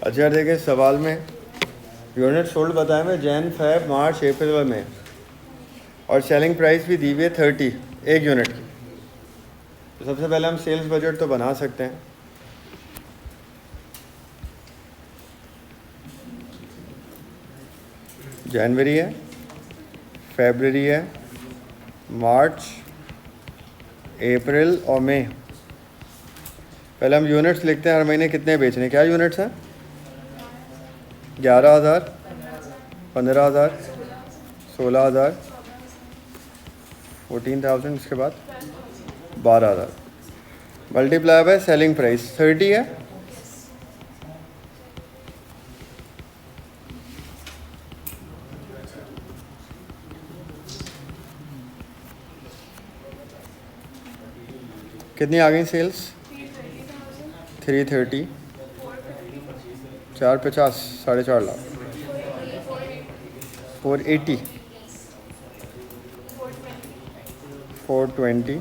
अच्छा देखिए सवाल में यूनिट सोल्ड बताया मैं जैन फेब मार्च अप्रैल में और सेलिंग प्राइस भी दी हुई है 30 एक यूनिट की। तो सबसे पहले हम सेल्स बजट तो बना सकते हैं। जनवरी है, फरवरी है, मार्च, अप्रैल और मई। पहले हम यूनिट्स लिखते हैं, हर महीने कितने बेचने। क्या यूनिट्स हैं? 11,000, 15,000, 16,000, 14,000, इसके बाद 12,000 मल्टीप्लाई बाय सेलिंग प्राइस 30 है। कितनी आ गई सेल्स? 330, 450, 4.5 लाख, 480, 420।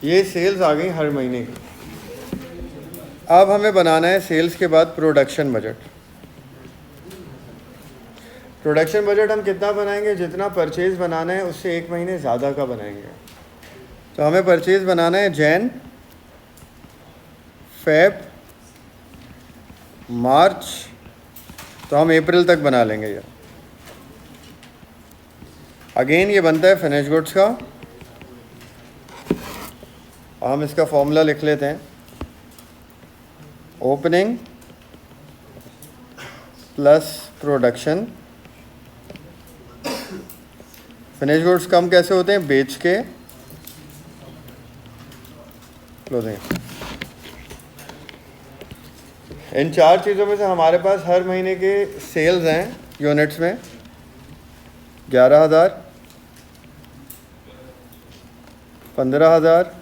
ये सेल्स आ गई हर महीने की। अब हमें बनाना है सेल्स के बाद प्रोडक्शन बजट। प्रोडक्शन बजट हम कितना बनाएंगे? जितना परचेज बनाना है उससे एक महीने ज़्यादा का बनाएंगे। तो हमें परचेज बनाना है जैन, फेब, मार्च, तो हम अप्रैल तक बना लेंगे ये। अगेन ये बनता है फिनिश गुड्स का। हम इसका फॉर्मूला लिख लेते हैं। Opening plus production. Finish goods कम कैसे होते हैं? बेच के क्लोजिंग। इन चार चीज़ों में से हमारे पास हर महीने के सेल्स हैं यूनिट्स में 11,000, 15,000,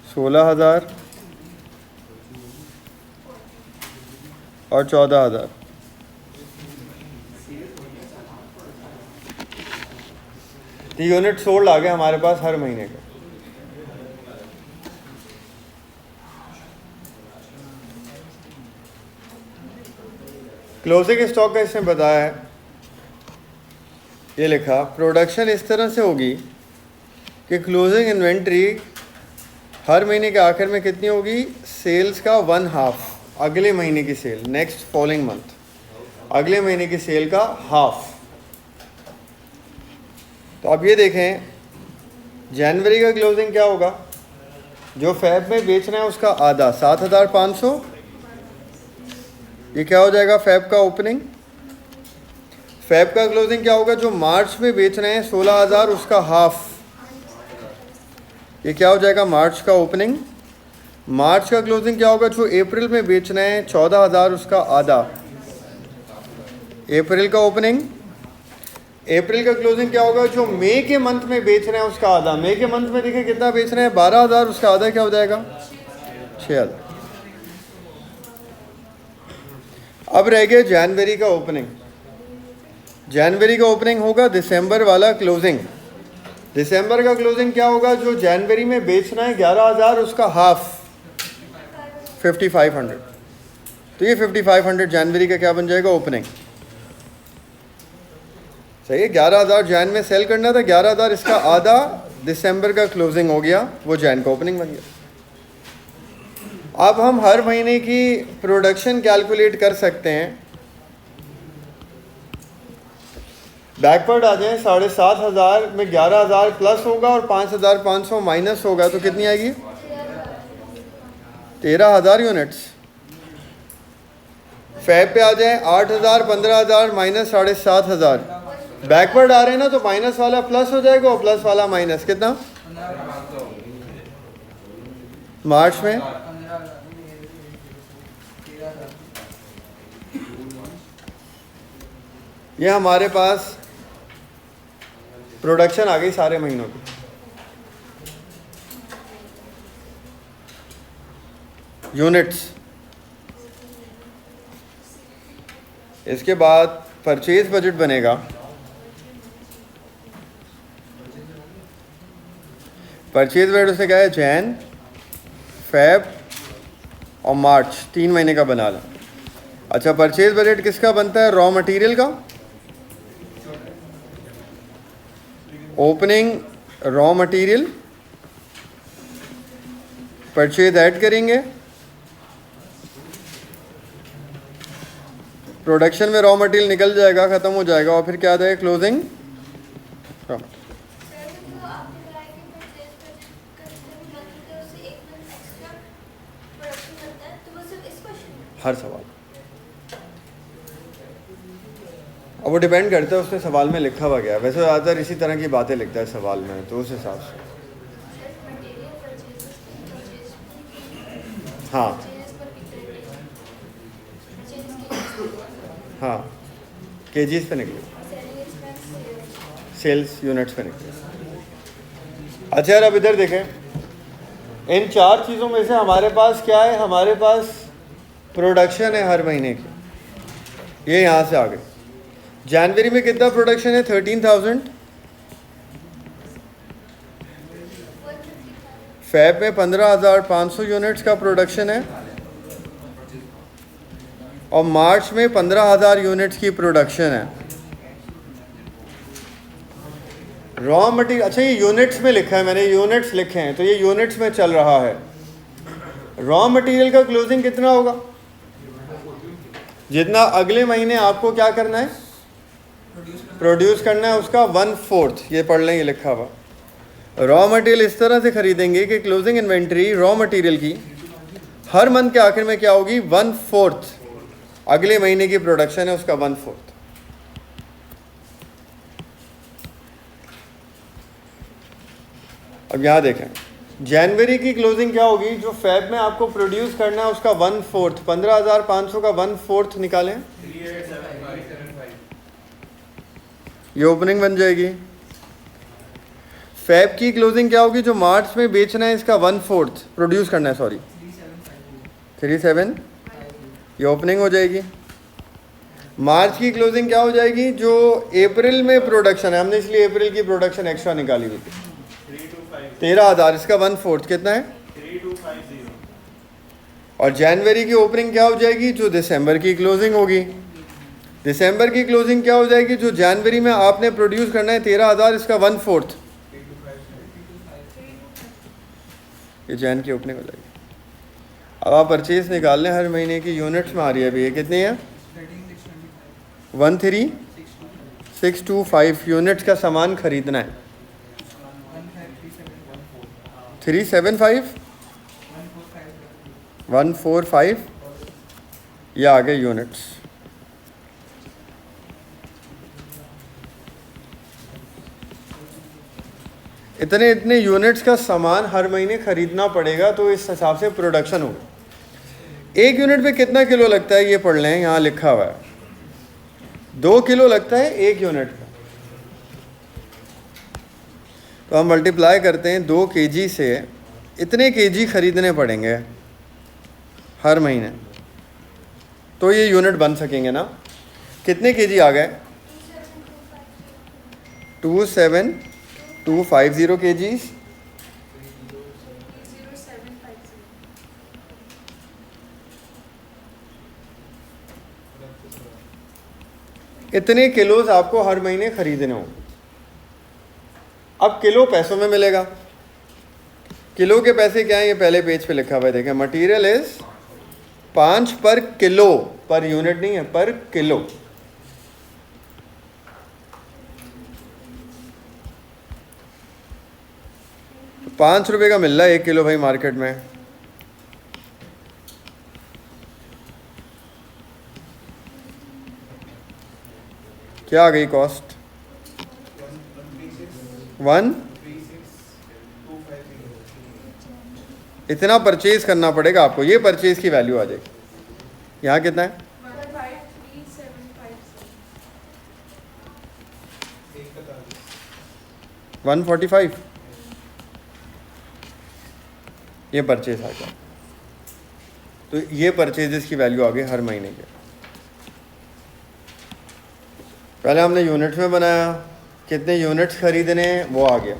16,000 और 14,000। तो यूनिट सोल्ड आ गए हमारे पास हर महीने का। क्लोजिंग स्टॉक का इसमें बताया है, ये लिखा प्रोडक्शन इस तरह से होगी कि क्लोजिंग इन्वेंट्री हर महीने के आखिर में कितनी होगी? सेल्स का 1/2, अगले महीने की सेल, नेक्स्ट फॉलोइंग मंथ, अगले महीने की सेल का हाफ। तो अब ये देखें जनवरी का क्लोजिंग क्या होगा? जो फेब में बेचना है उसका आधा, 7,500। ये क्या हो जाएगा? फेब का ओपनिंग। फेब का क्लोजिंग क्या होगा? जो मार्च में बेचना है 16,000, उसका हाफ। ये क्या हो जाएगा? मार्च का ओपनिंग। मार्च का क्लोजिंग क्या होगा? जो अप्रैल में बेचना है 14,000, उसका आधा, अप्रैल का ओपनिंग। अप्रैल का क्लोजिंग क्या होगा? जो मई के मंथ में बेच रहे हैं उसका आधा। मई के मंथ में देखिए कितना बेच रहे हैं? 12,000, उसका आधा क्या हो जाएगा? 6,000। अब रह गया जनवरी का ओपनिंग। जनवरी का ओपनिंग होगा दिसंबर वाला क्लोजिंग। दिसंबर का क्लोजिंग क्या होगा? जो जनवरी में बेचना है 11,000, उसका हाफ, 5,500। तो ये 5,500 जनवरी का क्या बन जाएगा? ओपनिंग। सही है। 11,000 जैन में सेल करना था, 11,000 इसका आधा दिसंबर का क्लोजिंग हो गया, वो जैन का ओपनिंग बन गया। अब हम हर महीने की प्रोडक्शन कैलकुलेट कर सकते हैं। बैकवर्ड आ जाए, 7,500 में 11,000 प्लस होगा और 5,500 माइनस होगा, तो कितनी आएगी? 13,000 यूनिट्स। फेब पे आ जाए, 8,000, 15,000 माइनस 7,500। बैकवर्ड आ रहे हैं ना, तो माइनस वाला प्लस हो जाएगा और प्लस वाला माइनस। कितना? मार्च में ये हमारे पास प्रोडक्शन आ गई सारे महीनों की। यूनिट्स, इसके बाद परचेज बजट बनेगा। परचेज वेट उसने कहा है जैन, फेब और मार्च, 3 महीने का बना ला। अच्छा, परचेज बजट किसका बनता है? रॉ मटेरियल का। Opening raw material, purchase add करेंगे, प्रोडक्शन में रॉ मटेरियल निकल जाएगा, ख़त्म हो जाएगा, और फिर क्या आ जाएगा? क्लोजिंग। हर सवाल, अब वो डिपेंड करता है उसने सवाल में लिखा हुआ गया। वैसे ज़्यादातर इसी तरह की बातें लिखता है सवाल में, तो उस हिसाब से। हाँ हाँ, केजीज पे निकले, सेल्स यूनिट्स पे निकले। अच्छा यार, अब इधर देखें, इन 4 चीज़ों में से हमारे पास क्या है? हमारे पास प्रोडक्शन है हर महीने की। ये यहाँ से आ गए। जनवरी में कितना प्रोडक्शन है? 13,000। फेब में 15,500 यूनिट्स का प्रोडक्शन है, और मार्च में 15,000 यूनिट्स की प्रोडक्शन है। रॉ मटेरियल, अच्छा ये यूनिट्स में लिखा है, मैंने यूनिट्स लिखे हैं, तो ये यूनिट्स में चल रहा है। रॉ मटेरियल का क्लोजिंग कितना होगा? जितना अगले महीने आपको क्या करना है? प्रोड्यूस करना है, उसका 1/4। ये पढ़ लें, ये लिखा हुआ। रॉ मटेरियल इस तरह से खरीदेंगे कि क्लोजिंग इन्वेंट्री रॉ मटेरियल की हर मंथ के आखिर में क्या होगी? 1/4। अगले महीने की प्रोडक्शन है उसका 1/4। अब यहाँ देखें, जनवरी की क्लोजिंग क्या होगी? जो फेब में आपको प्रोड्यूस करना है उसका 1/4, 15,500 का 1/4 निकालें, ये ओपनिंग बन जाएगी। फेब की क्लोजिंग क्या होगी? जो मार्च में बेचना है इसका 1/4 प्रोड्यूस करना है, सॉरी 37, ये ओपनिंग हो जाएगी। मार्च की क्लोजिंग क्या हो जाएगी? जो अप्रैल में प्रोडक्शन है, हमने इसलिए अप्रैल की प्रोडक्शन एक्स्ट्रा निकाली हुई थी, 13,000, इसका 1/4 कितना है? 3250। और जनवरी की ओपनिंग क्या हो जाएगी? जो दिसंबर की क्लोजिंग होगी। दिसंबर की क्लोजिंग क्या हो जाएगी? जो जनवरी में आपने प्रोड्यूस करना है 13,000, इसका 1/4, ये जैन की ओपनिंग हो जाएगी। अब आप परचेज निकाल लें, हर महीने की यूनिट्स में आ रही है अभी, ये कितनी है? 13,625 यूनिट्स का सामान खरीदना है। 375 145, ये आ गए यूनिट्स। इतने इतने यूनिट्स का सामान हर महीने खरीदना पड़ेगा, तो इस हिसाब से प्रोडक्शन होगा। 1 यूनिट पे कितना किलो लगता है? ये पढ़ लें, यहाँ लिखा हुआ है 2 किलो लगता है 1 यूनिट का। तो हम मल्टीप्लाई करते हैं 2 केजी से, इतने केजी खरीदने पड़ेंगे हर महीने, तो ये यूनिट बन सकेंगे ना। कितने केजी आ गए? 27250 केजीज। इतने किलोज आपको हर महीने खरीदने होंगे। अब किलो पैसों में मिलेगा। किलो के पैसे क्या हैं? ये पहले पेज पे लिखा हुआ है, देखें, मटेरियल इज 5 पर किलो, पर यूनिट नहीं है, पर किलो। ₹5 का मिल रहा है 1 किलो भाई मार्केट में। क्या आ गई कॉस्ट? 1, इतना परचेज करना पड़ेगा आपको, ये परचेज की वैल्यू आ जाएगी। यहाँ कितना है? 145, ये परचेज आ गया। तो ये परचेजेस की वैल्यू आ गई हर महीने के। पहले हमने यूनिट्स में बनाया, कितने यूनिट्स खरीदने हैं वो आ गया।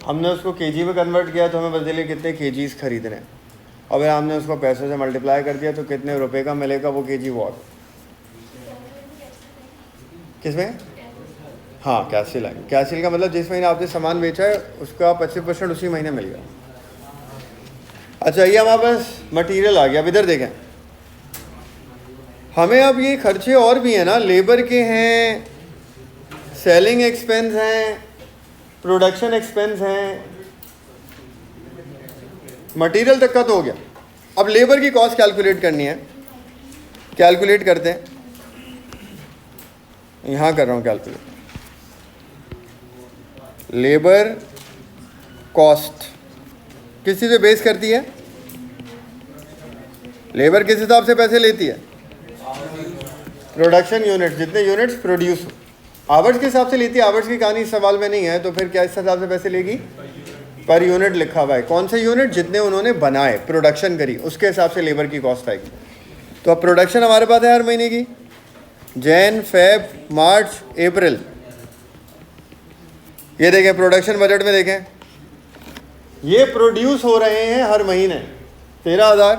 हमने उसको केजी में कन्वर्ट किया तो हमें पता चले कितने केजीज खरीदने हैं, और फिर हमने उसको पैसों से मल्टीप्लाई कर दिया तो कितने रुपए का मिलेगा वो केजी वॉट। किसमें? हाँ, कैसिल है। कैसिल का मतलब जिस महीने आपने सामान बेचा है उसका 25% उसी महीने मिल गया। अच्छा, ये हमारे पास मटेरियल आ गया। अब इधर देखें, हमें अब ये खर्चे और भी हैं ना, लेबर के हैं, सेलिंग एक्सपेंस हैं, प्रोडक्शन एक्सपेंस हैं, मटेरियल तक का तो हो गया। अब लेबर की कॉस्ट कैलकुलेट करनी है। कैलकुलेट करते हैं, यहाँ कर रहा हूँ कैलकुलेट। लेबर कॉस्ट किस चीज़ पे बेस करती है? लेबर किस हिसाब से पैसे लेती है? प्रोडक्शन यूनिट, जितने यूनिट्स प्रोड्यूस। आवर्स के हिसाब से लेती है। आवर्स की कहानी इस सवाल में नहीं है, तो फिर क्या इस हिसाब से पैसे लेगी? पर यूनिट लिखा हुआ है। कौन से यूनिट? जितने उन्होंने बनाए, प्रोडक्शन करी, उसके हिसाब से लेबर की कॉस्ट आएगी। तो अब प्रोडक्शन हमारे पास है हर महीने की, जैन, फेब, मार्च, अप्रैल। ये देखें प्रोडक्शन बजट में, देखें ये प्रोड्यूस हो रहे हैं हर महीने 13,000,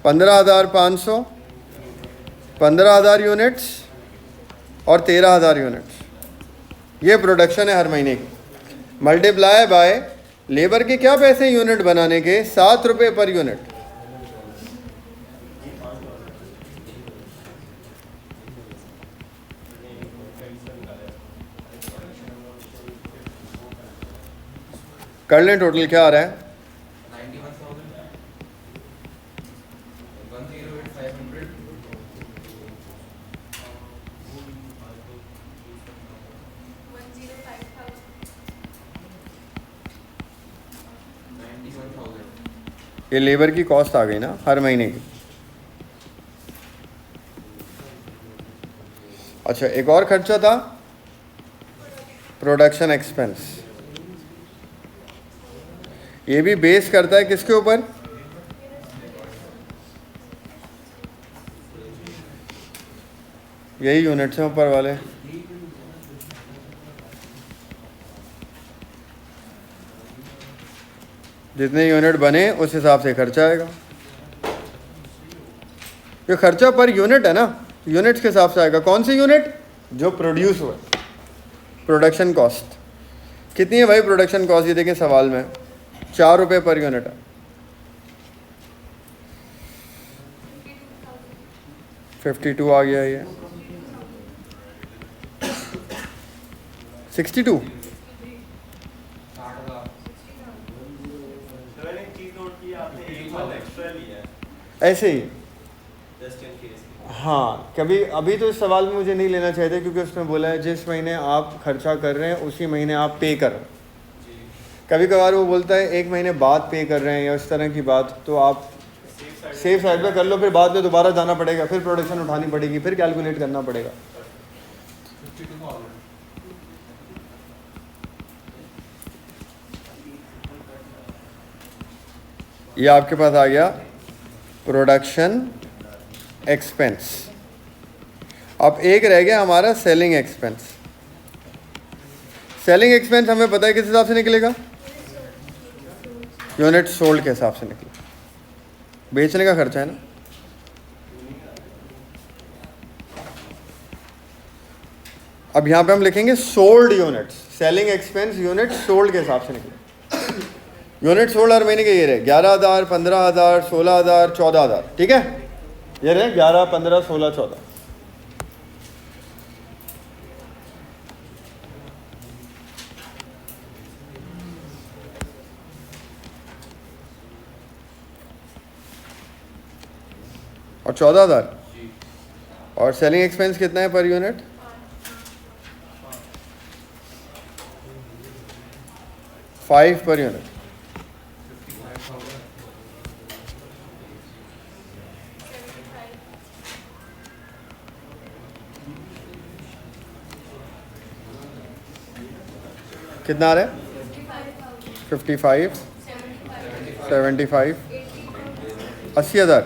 15,500, 15,000 यूनिट्स और 13,000 यूनिट्स। ये प्रोडक्शन है हर महीने की। मल्टीप्लाई बाय लेबर के क्या पैसे यूनिट बनाने के? 7 रुपये पर यूनिट। कर लें टोटल क्या आ रहा है? 91,000। ये लेबर की कॉस्ट आ गई ना हर महीने की। अच्छा, एक और खर्चा था प्रोडक्शन एक्सपेंस। ये भी बेस करता है किसके ऊपर? यही यूनिट्स हैं ऊपर वाले। जितने यूनिट बने उस हिसाब से खर्चा आएगा। ये खर्चा पर यूनिट है ना, यूनिट्स के हिसाब से आएगा। कौन सी यूनिट? जो प्रोड्यूस हुआ। प्रोडक्शन कॉस्ट कितनी है भाई? प्रोडक्शन कॉस्ट ये देखें सवाल में 4 रुपये पर यूनिट है। 52 आ गया ये। 62 ऐसे ही। हाँ, कभी अभी तो इस सवाल में मुझे नहीं लेना चाहिए था, क्योंकि उसमें बोला है जिस महीने आप खर्चा कर रहे हैं उसी महीने आप पे करो। कभी कभार वो बोलता है एक महीने बाद पे कर रहे हैं या इस तरह की बात, तो आप सेफ साइड पे कर लो, फिर बाद में दोबारा जाना पड़ेगा, फिर प्रोडक्शन उठानी पड़ेगी, फिर कैलकुलेट करना पड़ेगा। ये आपके पास आ गया प्रोडक्शन एक्सपेंस। अब एक रह गया हमारा सेलिंग एक्सपेंस। सेलिंग एक्सपेंस हमें पता है किस हिसाब से निकलेगा? यूनिट सोल्ड के हिसाब से निकलेगा। बेचने का खर्चा है ना। अब यहाँ पे हम लिखेंगे sold units. Selling expense unit sold के हिसाब से निकले। यूनिट सोल्ड हर महीने के ये रहे 11,000, 15,000, 16,000, 14,000। ठीक है, ये रहे 11, 15, 16, 14। और 14,000। और सेलिंग एक्सपेंस कितना है पर यूनिट? 5 per unit. कितना आ रहा है? 55, 75, 80,000।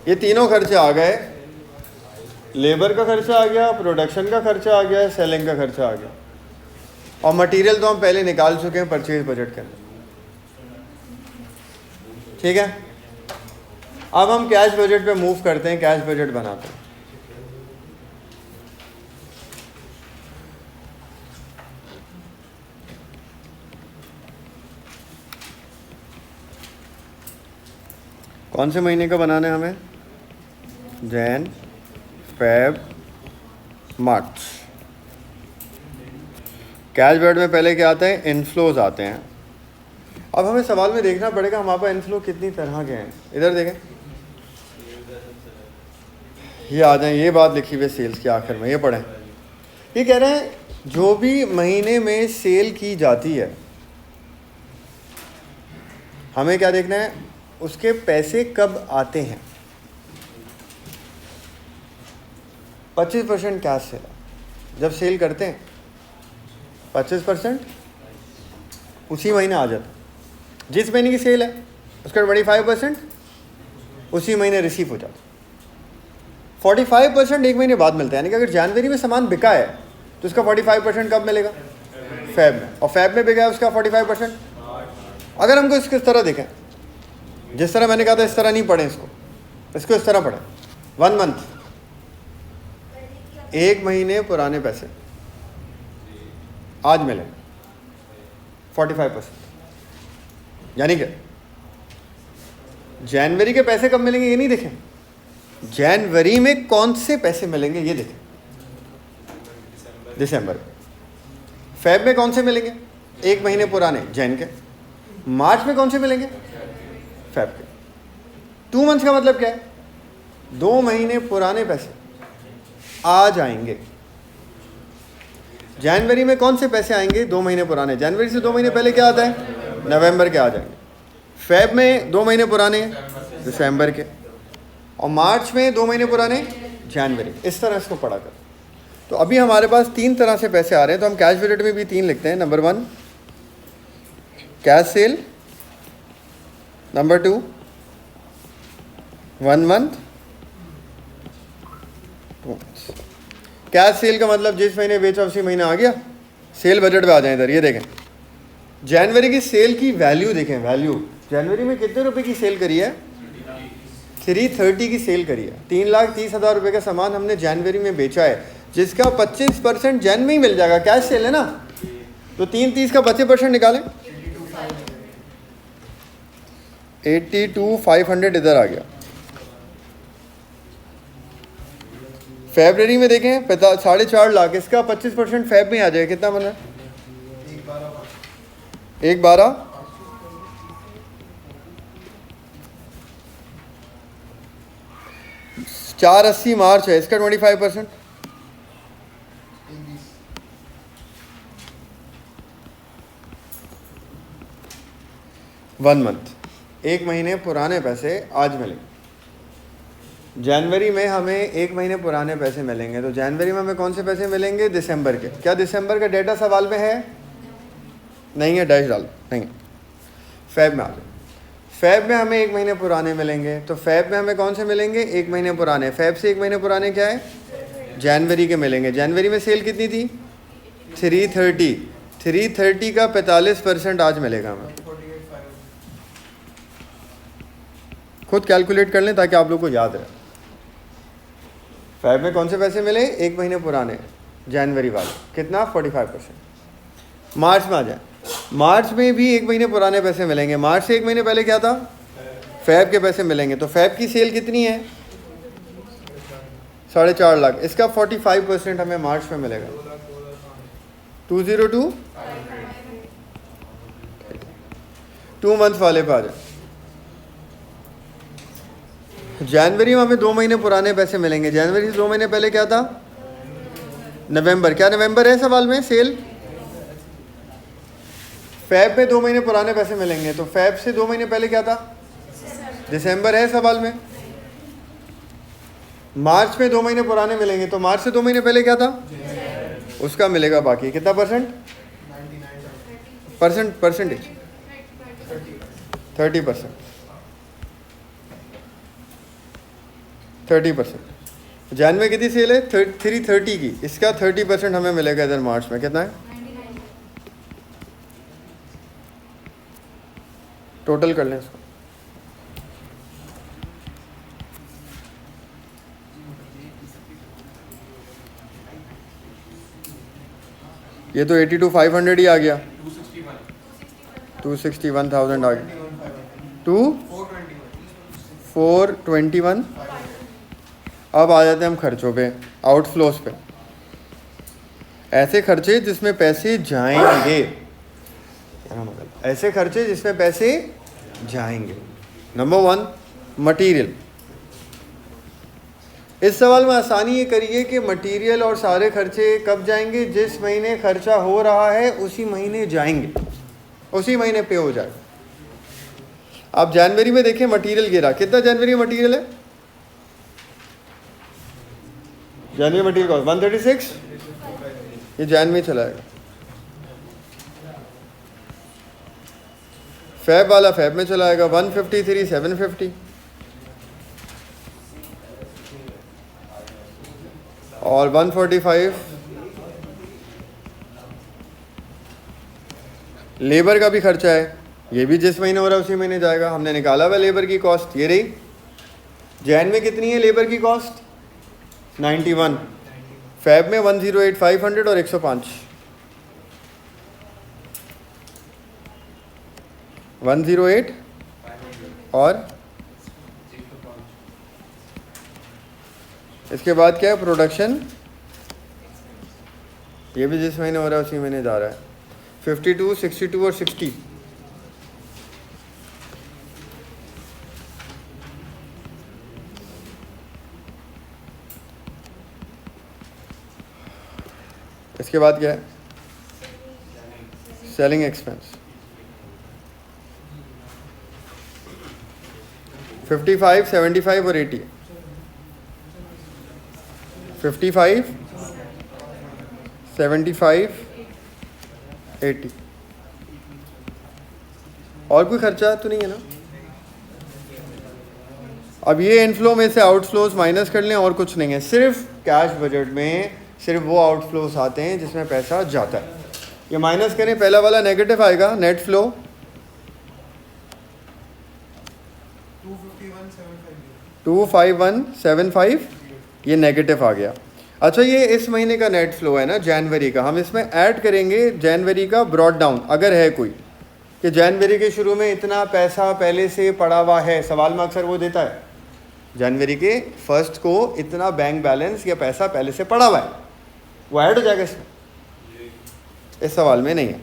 ये तीनों खर्चे आ गए, लेबर का खर्चा आ गया, प्रोडक्शन का खर्चा आ गया, सेलिंग का खर्चा आ गया, और मटेरियल तो हम पहले निकाल चुके हैं परचेज बजट के अंदर। ठीक है, अब हम कैश बजट पे मूव करते हैं, कैश बजट बनाते हैं। कौन से महीने का बनाना है हमें? जैन, फेब, मार्च। कैश बजट में पहले क्या आते हैं? इनफ्लोज आते हैं। अब हमें सवाल में देखना पड़ेगा हमारे पास इनफ्लो कितनी तरह के हैं। इधर देखें, ये आ जाए, ये बात लिखी हुई सेल्स के आखिर में, ये पढ़ें। ये कह रहे हैं जो भी महीने में सेल की जाती है, हमें क्या देखना है? उसके पैसे कब आते हैं। 25% कैश सेल, जब सेल करते हैं 25% उसी महीने आ जाता है। जिस महीने की सेल है उसका 25% उसी महीने रिसीव हो जाता है। 45% एक महीने बाद मिलता है। यानी कि अगर जनवरी में सामान बिका है तो उसका 45% कब मिलेगा? फेब में। और फेब में बिका है उसका 45%। अगर हमको इसको इस तरह देखें, जिस तरह मैंने कहा था इस तरह नहीं पढ़ें इसको इस तरह पढ़ें। 1 मंथ, एक महीने पुराने पैसे आज मिले 45%। यानी कि जनवरी के पैसे कब मिलेंगे ये नहीं देखें, जनवरी में कौन से पैसे मिलेंगे ये देखें। दिसंबर में। फेब में कौन से मिलेंगे? एक महीने पुराने जैन के। मार्च में कौन से मिलेंगे? फेब के। 2 मंथ्स का मतलब क्या है? 2 महीने पुराने पैसे आज आएंगे। जनवरी में कौन से पैसे आएंगे? 2 महीने पुराने। जनवरी से 2 महीने पहले क्या आता है? नवंबर के आ जाएंगे। फेब में 2 महीने पुराने दिसंबर के, और मार्च में 2 महीने पुराने जनवरी। इस तरह इसको पढ़ा कर। तो अभी हमारे पास 3 तरह से पैसे आ रहे हैं, तो हम कैश बजट में भी 3 लिखते हैं। Number 1 cash cell, number 2 1 month, 2 months. Cash cell का मतलब जिस महीने बेचा उसी महीने आ गया। सेल बजट पे आ जाए इधर, ये देखें जनवरी की सेल की वैल्यू देखें। वैल्यू जनवरी में कितने रुपए की सेल करी है? 330 की सेल करी है। 3,30,000 रुपये का सामान हमने जनवरी में बेचा है, जिसका 25% जैन में ही मिल जाएगा। कैश सेल है ना, तो 330 का 25% निकालें, 82,500 इधर आ गया। फरवरी में देखें 4.5 लाख, इसका 25% फेब में आ जाएगा। कितना बना? 1,12। 480 मार्च है, इसका 25%। 1 मंथ, एक महीने पुराने पैसे आज मिलेंगे। जनवरी में हमें एक महीने पुराने पैसे मिलेंगे, तो जनवरी में हमें कौन से पैसे मिलेंगे? दिसंबर के। क्या दिसंबर का डेटा सवाल में है? नहीं है, डैश डाल। नहीं, फेब में आ जाए। फेब में हमें एक महीने पुराने मिलेंगे, तो फेब में हमें कौन से मिलेंगे? एक महीने पुराने। फेब से एक महीने पुराने क्या है? जनवरी के मिलेंगे। जनवरी में सेल कितनी थी? 330। 330 का 45% आज मिलेगा हमें। खुद कैलकुलेट कर लें ताकि आप लोग को याद रहे। फेब में कौन से पैसे मिले? एक महीने पुराने जनवरी वाले। कितना? 45%। मार्च में आ जाए। मार्च में भी एक महीने पुराने पैसे मिलेंगे। मार्च से एक महीने पहले क्या था? फेब के पैसे मिलेंगे। तो फेब की सेल कितनी है? 4.5 लाख। इसका 45% हमें मार्च में मिलेगा। 202 2 मंथ वाले पे आ जाए। जनवरी में हमें 2 महीने पुराने पैसे मिलेंगे। जनवरी से 2 महीने पहले क्या था? नवंबर। क्या नवंबर है सवाल में सेल? फेब में 2 महीने पुराने पैसे मिलेंगे, तो फेब से 2 महीने पहले क्या था? दिसंबर है सवाल में। मार्च में 2 महीने पुराने मिलेंगे, तो मार्च से 2 महीने पहले क्या था? उसका मिलेगा बाकी। कितना परसेंटेज? 30%। 30%। जैन में कितनी सेल है? 330 की। इसका 30% हमें मिलेगा इधर मार्च में। कितना है टोटल? कर लें इसको। ये तो 82,500 ही आ गया। 261,000 आ गया। 421। अब आ जाते हैं हम खर्चों पे, आउटफ्लोस पे। ऐसे खर्चे जिसमें पैसे जाएंगे, ऐसे खर्चे जिसमें पैसे जाएंगे। Number 1 material. इस सवाल में आसानी ये करिए कि मटेरियल और सारे खर्चे कब जाएंगे? जिस महीने खर्चा हो रहा है उसी महीने जाएंगे, उसी महीने पे हो जाएगा। आप जनवरी में देखें मटेरियल गिरा, कितना जनवरी में मटेरियल है? जनवरी मटेरियल कॉस्ट 136, ये जैन में चलाएगा। फैब वाला फैब में चलाएगा 153 750, और 145 लेबर का भी खर्चा है, ये भी जिस महीने हो रहा है उसी महीने जाएगा। हमने निकाला हुआ लेबर की कॉस्ट, ये रही। जैन में कितनी है लेबर की कॉस्ट? 91। फैब में 108 500 और 105। 108 और इसके बाद क्या है? प्रोडक्शन, ये भी जिस महीने हो रहा है उसी महीने जा रहा है। 52 62 और 60। इसके बाद क्या है? सेलिंग एक्सपेंस 55 75 और 80। 55 75 80। और कोई खर्चा तो नहीं है ना? अब ये इनफ्लो में से आउटफ्लोज माइनस कर लें, और कुछ नहीं है। सिर्फ कैश बजट में सिर्फ वो आउटफ्लोज आते हैं जिसमें पैसा जाता है। ये माइनस करें, पहला वाला नेगेटिव आएगा, नेट फ्लो 25175, ये नेगेटिव आ गया। अच्छा, ये इस महीने का नेट फ्लो है ना, जनवरी का। हम इसमें ऐड करेंगे जनवरी का ब्रॉड डाउन, अगर है कोई, कि जनवरी के शुरू में इतना पैसा पहले से पड़ा हुआ है। सवाल में अक्सर वो देता है, जनवरी के फर्स्ट को इतना बैंक बैलेंस या पैसा पहले से पड़ा हुआ है, वो ऐड हो जाएगा इसमें। इस सवाल में नहीं है।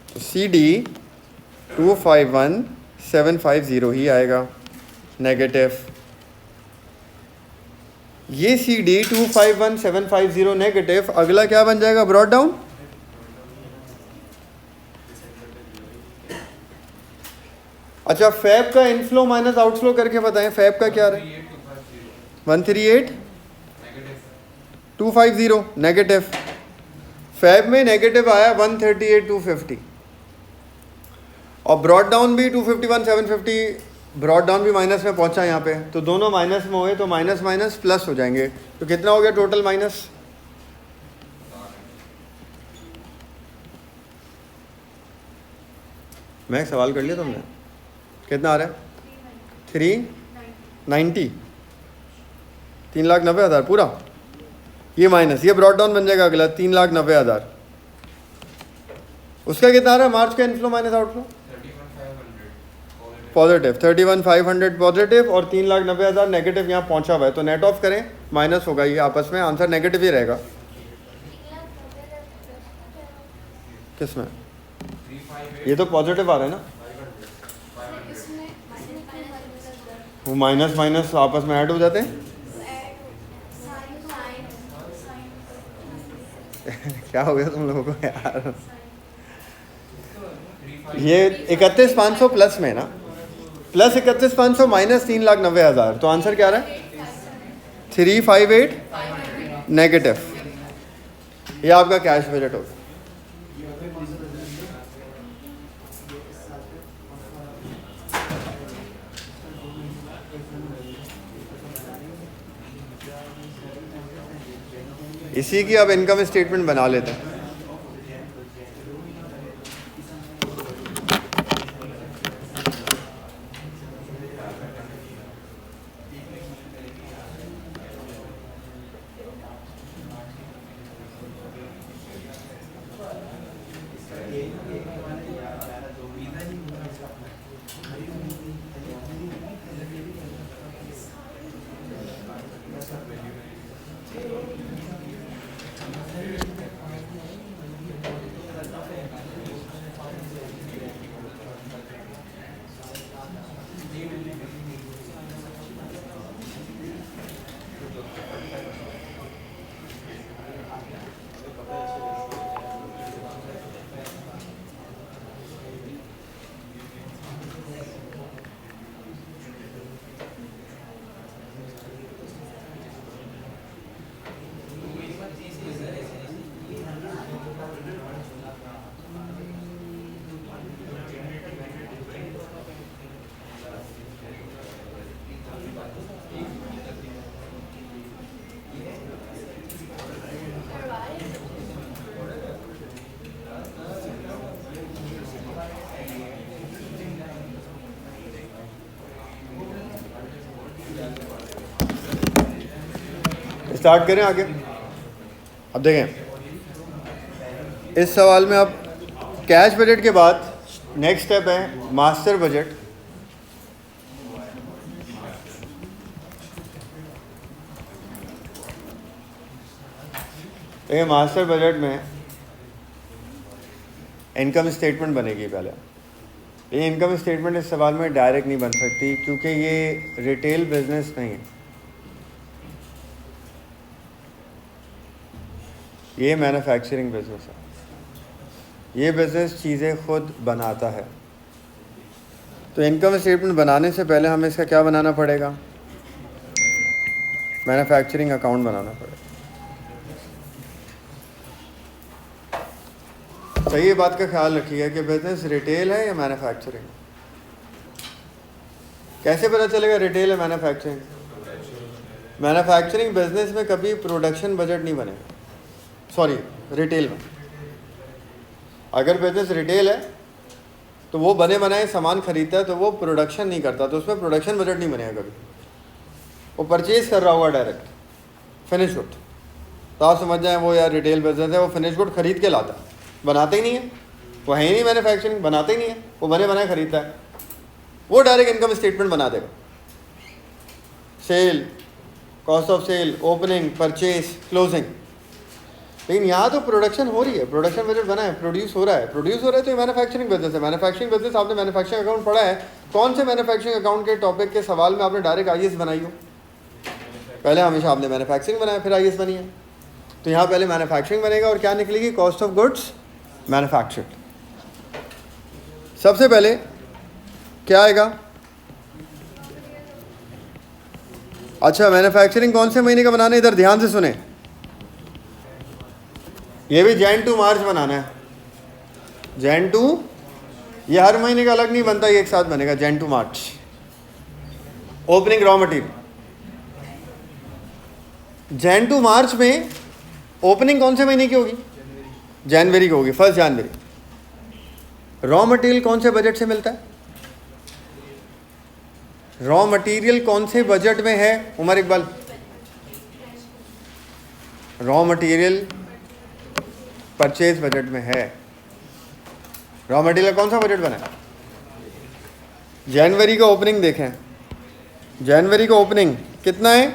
तो CD 251750 ही आएगा नेगेटिव। ये CD 251750 नेगेटिव। अगला क्या बन जाएगा? Brought down. अच्छा, फैब का इनफ्लो माइनस आउटफ्लो करके बताएं, फैब का क्या रहा? 138 250 नेगेटिव। फैब में नेगेटिव आया 138 250, और ब्रॉड डाउन भी 251 750। ब्रॉड डाउन भी माइनस में पहुंचा यहाँ पे, तो दोनों माइनस में हुए, तो माइनस माइनस प्लस हो जाएंगे। तो कितना हो गया टोटल माइनस? मैं सवाल कर लिया तुमने? कितना आ रहा है? 390, 3,90,000 पूरा। ये माइनस, ये ब्रॉड डाउन बन जाएगा अगला 3,90,000। उसका कितना आ रहा है मार्च का inflow minus outflow? Positive 31,500 positive, और 3,90,000 नेगेटिव यहाँ पहुँचा हुआ है। तो नेट ऑफ करें, माइनस होगा ये आपस में, आंसर नेगेटिव ही रहेगा। किसमें? ये तो पॉजिटिव आ रहा है ना, वो माइनस माइनस आपस में ऐड हो जाते हैं। क्या हो गया तुम लोगों को यार? ये 31,500 प्लस में ना, प्लस 31,500 माइनस 3,90,000, तो आंसर क्या आ रहा है? 358 नेगेटिव। ये आपका कैश बजट होगा। इसी की अब इनकम स्टेटमेंट बना लेते हैं। स्टार्ट करें आगे। अब देखें इस सवाल में अब कैश बजट के बाद नेक्स्ट स्टेप है मास्टर बजट। देखिए मास्टर बजट में इनकम स्टेटमेंट बनेगी पहले। ये इनकम स्टेटमेंट इस सवाल में डायरेक्ट नहीं बन सकती क्योंकि ये रिटेल बिजनेस नहीं है, ये मैन्युफैक्चरिंग बिजनेस है। ये बिजनेस चीज़ें खुद बनाता है। तो इनकम स्टेटमेंट बनाने से पहले हमें इसका क्या बनाना पड़ेगा? मैन्युफैक्चरिंग अकाउंट बनाना पड़ेगा। सही ये बात का ख्याल रखिएगा कि बिजनेस रिटेल है या मैन्युफैक्चरिंग। कैसे पता चलेगा रिटेल है मैन्युफैक्चरिंग? मैन्युफैक्चरिंग बिजनेस में कभी प्रोडक्शन बजट नहीं बनेगा। सॉरी, रिटेल में अगर बिजनेस रिटेल है तो वो बने बनाए सामान खरीदता है तो वो प्रोडक्शन नहीं करता, तो उसमें प्रोडक्शन बजट नहीं बनेगा कभी। वो परचेज कर रहा होगा डायरेक्ट फिनिश गुड। तो आप समझ जाएं वो यार रिटेल बिजनेस है, वो फिनिश गुड खरीद के लाता है, बनाते ही नहीं है। वो है ही नहीं मैन्युफैक्चरिंग, बनाते ही नहीं है, वो बने बनाए खरीदता है। वो डायरेक्ट इनकम स्टेटमेंट बना देगा। Sale, cost of sale, opening, purchase, closing. लेकिन यहाँ तो प्रोडक्शन हो रही है, प्रोडक्शन बजट बना है, प्रोड्यूस हो रहा है तो ये मैन्युफैक्चरिंग बिजनेस है। मैन्युफैक्चरिंग बिजनेस आपने मैन्युफैक्चरिंग अकाउंट पढ़ा है? कौन से मैन्युफैक्चरिंग अकाउंट के टॉपिक के सवाल में आपने डायरेक्ट आईएएस बनाई हो? पहले हमेशा आपने मैन्युफैक्चरिंग बनाया फिर आईएएस बनी है। तो यहाँ पहले मैन्युफैक्चरिंग बनेगा और क्या निकलेगी? Cost of goods manufactured. सबसे पहले क्या आएगा? अच्छा, मैन्युफैक्चरिंग कौन से महीने का बनाना है? इधर ध्यान से सुने, ये भी जैन टू मार्च बनाना है। जैन टू, ये हर महीने का अलग नहीं बनता, ये एक साथ बनेगा Jan to March. Opening raw material, Jan to March में ओपनिंग कौन से महीने की होगी? जनवरी की होगी, 1 जनवरी। रॉ मटेरियल कौन से बजट से मिलता है? रॉ मटेरियल कौन से बजट में है Umar Iqbal? Raw material purchase budget में है। रॉ मटेरियल कौन सा बजट बना है? जनवरी का ओपनिंग देखें, जनवरी का ओपनिंग कितना है?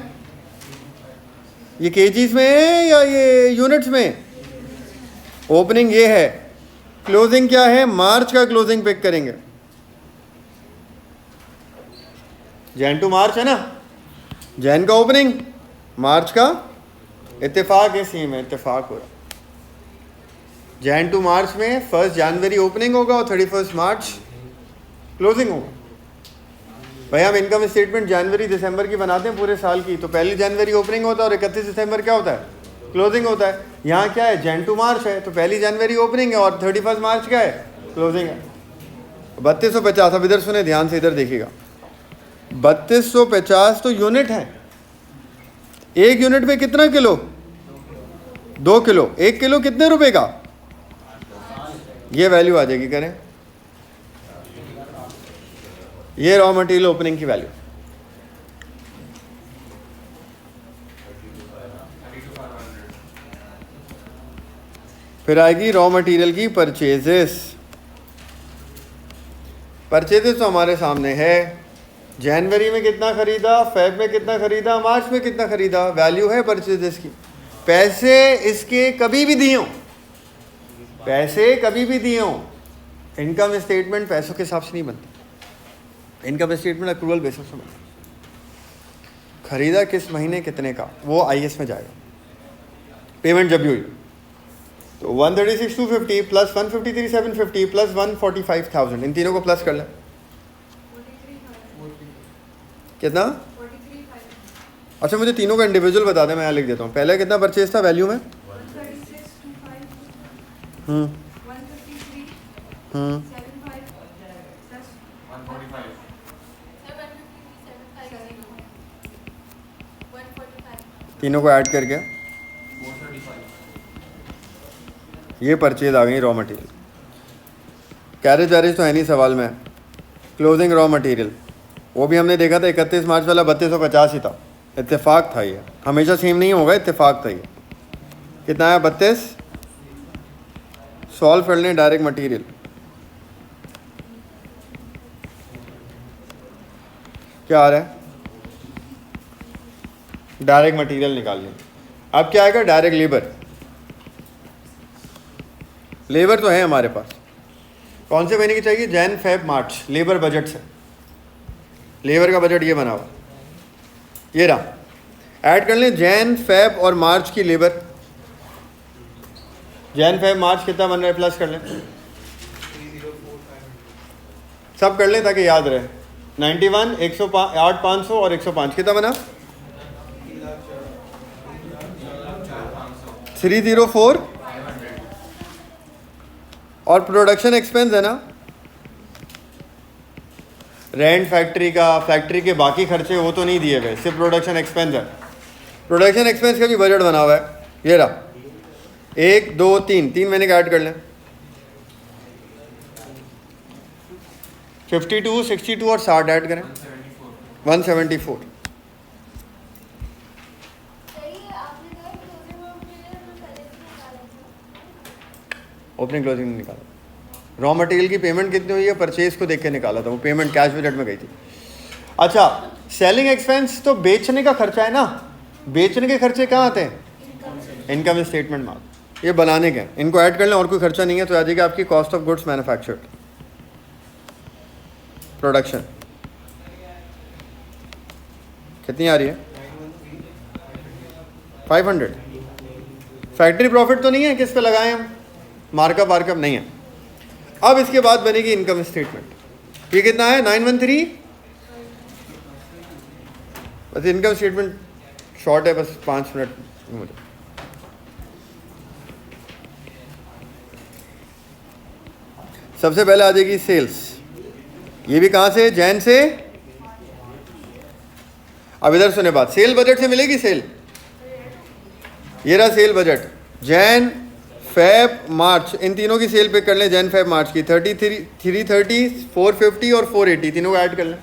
ये केजीज में है या ये यूनिट्स में? ओपनिंग ये है। क्लोजिंग क्या है? मार्च का क्लोजिंग पिक करेंगे। जैन टू मार्च है ना, जैन का ओपनिंग, मार्च का इत्तेफाक है, सेम है, इत्तेफाक हो रहा। जैन टू मार्च में 1 जनवरी ओपनिंग होगा और 31 मार्च क्लोजिंग होगा। भाई हम इनकम स्टेटमेंट जनवरी दिसंबर की बनाते हैं पूरे साल की, तो 1 जनवरी ओपनिंग होता है और 31 दिसंबर क्या होता है? क्लोजिंग होता है। यहाँ क्या है? जैन टू मार्च है, तो 1 जनवरी ओपनिंग है और 31 मार्च क्या है? क्लोजिंग है। 3250, अब इधर सुने ध्यान से, इधर देखिएगा। 3250 तो यूनिट है। एक यूनिट में कितना किलो? 2 किलो, 1 किलो कितने रुपए का, ये वैल्यू आ जाएगी, करें ये रॉ मटेरियल ओपनिंग की वैल्यू। फिर आएगी रॉ मटेरियल की परचेजेस। परचेजेस तो हमारे सामने है, जनवरी में कितना खरीदा, फेब में कितना खरीदा, मार्च में कितना खरीदा, वैल्यू है परचेजेस की। पैसे इसके कभी भी दिए हो, पैसे कभी भी दिए हो, इनकम स्टेटमेंट पैसों के हिसाब से नहीं बनती, इनकम स्टेटमेंट अक्रूवल बेसिस पे बनती। खरीदा किस महीने कितने का, वो आईएस में जाएगा। पेमेंट जब भी हुई तो 136,250 प्लस 153,750 प्लस 145,000, इन तीनों को प्लस कर लें, कितना। अच्छा मुझे तीनों का इंडिविजुअल बता दें, मैं यहाँ लिख देता हूँ। पहले कितना परचेज था वैल्यू में, 133, तीनों को ऐड करके 435, ये परचेज आ गई रॉ मटेरियल। कैरेज वैरेज तो है नहीं सवाल में। क्लोजिंग रॉ मटेरियल वो भी हमने देखा था 31 मार्च वाला 3250 ही था, इत्तेफाक था, ये हमेशा सेम नहीं होगा, इत्तेफाक था ये। कितना आया 32। सॉल्व कर लें डायरेक्ट मटेरियल, क्या आ रहा है, डायरेक्ट मटेरियल निकाल लें। अब क्या आएगा, डायरेक्ट लेबर। लेबर तो है हमारे पास, कौन से महीने की चाहिए, जैन फेब मार्च, लेबर बजट से। लेबर का बजट ये बना हुआ, ये रहा। ऐड कर लें जैन फेब और मार्च की लेबर। जैन फेब मार्च कितना बन रहा है, प्लस कर लें, सब कर लें ताकि याद रहे। 91, 108, 500 और 105 कितना बना, 304। और प्रोडक्शन एक्सपेंस है ना, रेंट फैक्ट्री का, फैक्ट्री के बाकी खर्चे वो तो नहीं दिए गए, सिर्फ प्रोडक्शन एक्सपेंस है। प्रोडक्शन एक्सपेंस का भी बजट बना हुआ है, ये रहा। 1, 2, 3 महीने का ऐड कर लें। 52, 62 और 60 ऐड करें, 174। ओपनिंग क्लोजिंग निकाला। रॉ मटेरियल की पेमेंट कितनी हुई है, परचेज को देख के निकाला था, वो पेमेंट कैश बजट में गई थी। अच्छा सेलिंग एक्सपेंस तो बेचने का खर्चा है ना, बेचने के खर्चे कहाँ आते हैं, इनकम स्टेटमेंट में। ये बनाने के, इनको ऐड कर लें, और कोई खर्चा नहीं है, तो आ जाएगी आपकी cost of goods manufactured. Production कितनी आ रही है, 500। फैक्ट्री प्रॉफिट तो नहीं है, किस पे लगाएं हम, मार्कअप वार्कअप नहीं है। अब इसके बाद बनेगी इनकम स्टेटमेंट। ये कितना है, 913। बस इनकम स्टेटमेंट शॉर्ट है, बस 5 मिनट मुझे। सबसे पहले आ जाएगी सेल्स, ये भी कहां से, जैन से। अब इधर सुने बात, सेल बजट से मिलेगी सेल। ये रहा sale budget, Jan Feb March, इन तीनों की सेल पे कर लें। जैन फेब मार्च की 33, 330, 450 और 480, तीनों को ऐड कर लें,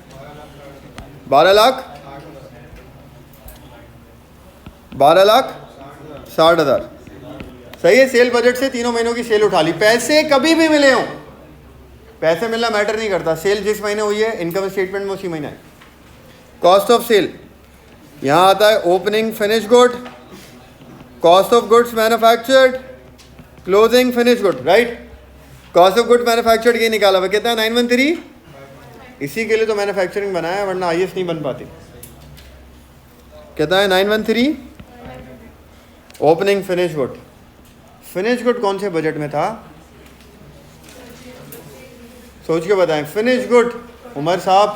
12,60,000। सही है, सेल बजट से तीनों महीनों की सेल उठा ली। पैसे कभी भी मिले हों, पैसे मिलना मैटर नहीं करता, सेल जिस महीने हुई है इनकम स्टेटमेंट में उसी महीने है। कॉस्ट ऑफ सेल यहाँ आता है, opening finish good, cost of goods manufactured, closing finish good, right. Cost of good manufactured ये निकाला हुआ कितना है, 913। इसी के लिए तो मैन्युफैक्चरिंग बनाया, वरना आईएस नहीं बन पाती। कितना है, 913। Opening finish good, finish good कौन से बजट में था, सोच के बताएं। फिनिश गुड, उमर साहब,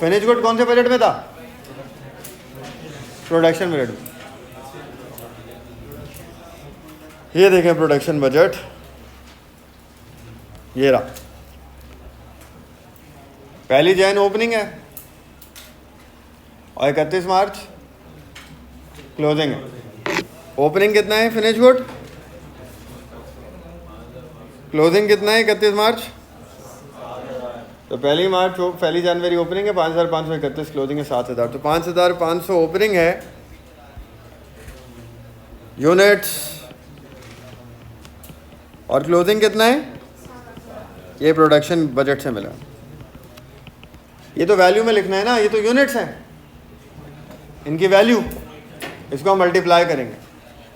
फिनिश गुड कौन से बजट में था, प्रोडक्शन बजट में। ये देखें प्रोडक्शन बजट, ये रहा। पहली जैन ओपनिंग है और 31 मार्च क्लोजिंग है। ओपनिंग कितना है फिनिश गुड, क्लोजिंग कितना है 31 मार्च, तो पहली जनवरी ओपनिंग है 5,531, क्लोजिंग है 7,000, तो 5,500 ओपनिंग है यूनिट्स और क्लोजिंग कितना है, ये प्रोडक्शन बजट से मिला। ये तो वैल्यू में लिखना है ना, ये तो यूनिट्स हैं, इनकी वैल्यू, इसको हम मल्टीप्लाई करेंगे।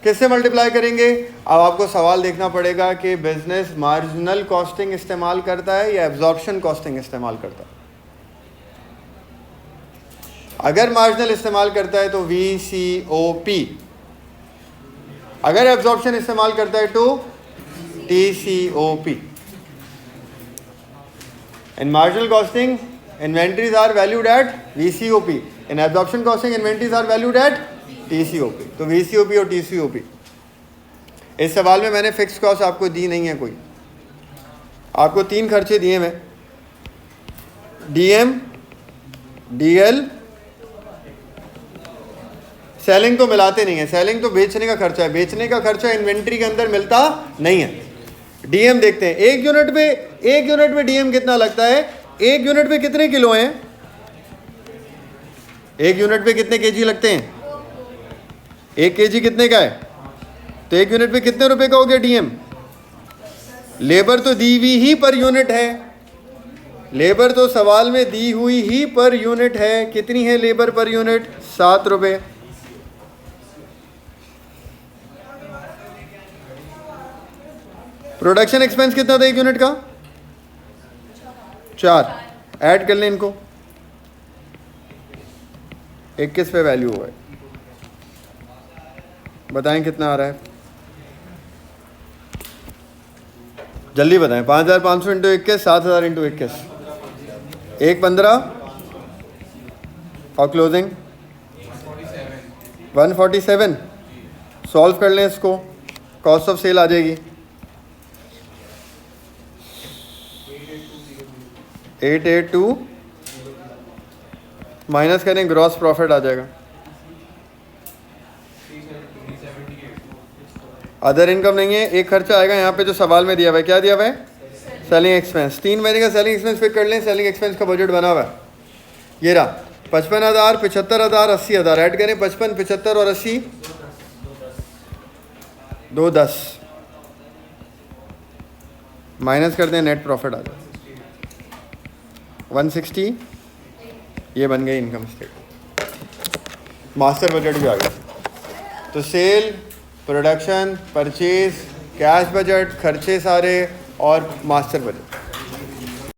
किससे मल्टीप्लाई करेंगे? अब आपको सवाल देखना पड़ेगा कि बिजनेस मार्जिनल कॉस्टिंग इस्तेमाल करता है या एब्जॉर्प्शन कॉस्टिंग इस्तेमाल करता है। अगर मार्जिनल इस्तेमाल करता है तो VCOP, अगर एब्जॉर्प्शन इस्तेमाल करता है तो TCOP। In marginal costing, inventories are valued at VCOP. In absorption costing, inventories are valued at TCOP. तो VCOP और TCOP। इस सवाल में मैंने फिक्स कॉस्ट आपको दी नहीं है कोई, आपको 3 खर्चे दिए मैं, DM, DL, सेलिंग तो मिलाते नहीं है, सेलिंग तो बेचने का खर्चा है, बेचने का खर्चा इन्वेंट्री के अंदर मिलता नहीं है। डीएम देखते हैं, एक यूनिट पे डीएम कितना लगता है, एक यूनिट पे कितने किलो हैं, एक यूनिट पे कितने केजी लगते हैं, 1 केजी कितने का है, तो 1 यूनिट पे कितने रुपए का हो गया डीएम। लेबर तो दी हुई ही पर यूनिट है, लेबर तो सवाल में दी हुई ही पर यूनिट है, कितनी है लेबर पर यूनिट, 7 रुपए। प्रोडक्शन एक्सपेंस कितना था 1 यूनिट का, 4, ऐड कर लें इनको, 21 पे वैल्यू हुआ है, बताएं कितना आ रहा है, जल्दी बताएं। 5,500 इंटू 21, 7,000 इंटू 21, 1,15 और क्लोजिंग 147। सॉल्व कर लें इसको, कॉस्ट ऑफ सेल आ जाएगी 882, माइनस करें ग्रॉस प्रॉफिट आ जाएगा। अदर इनकम नहीं है, एक खर्चा आएगा यहाँ पे जो सवाल में दिया हुआ है, क्या दिया हुआ है, सेलिंग एक्सपेंस। 3 महीने का सेलिंग एक्सपेंस पिक कर लें, सेलिंग एक्सपेंस का बजट बना हुआ है, ये रहा 55,000, 75,000, 80,000, ऐड करें 55, 75 और 80, 210, माइनस कर दें, नेट प्रॉफिट आ जाए 160, ये बन गई इनकम स्टेटमेंट, मास्टर बजट भी आ गया। तो sale, production, purchase, cash budget, खर्चे सारे और मास्टर बजट।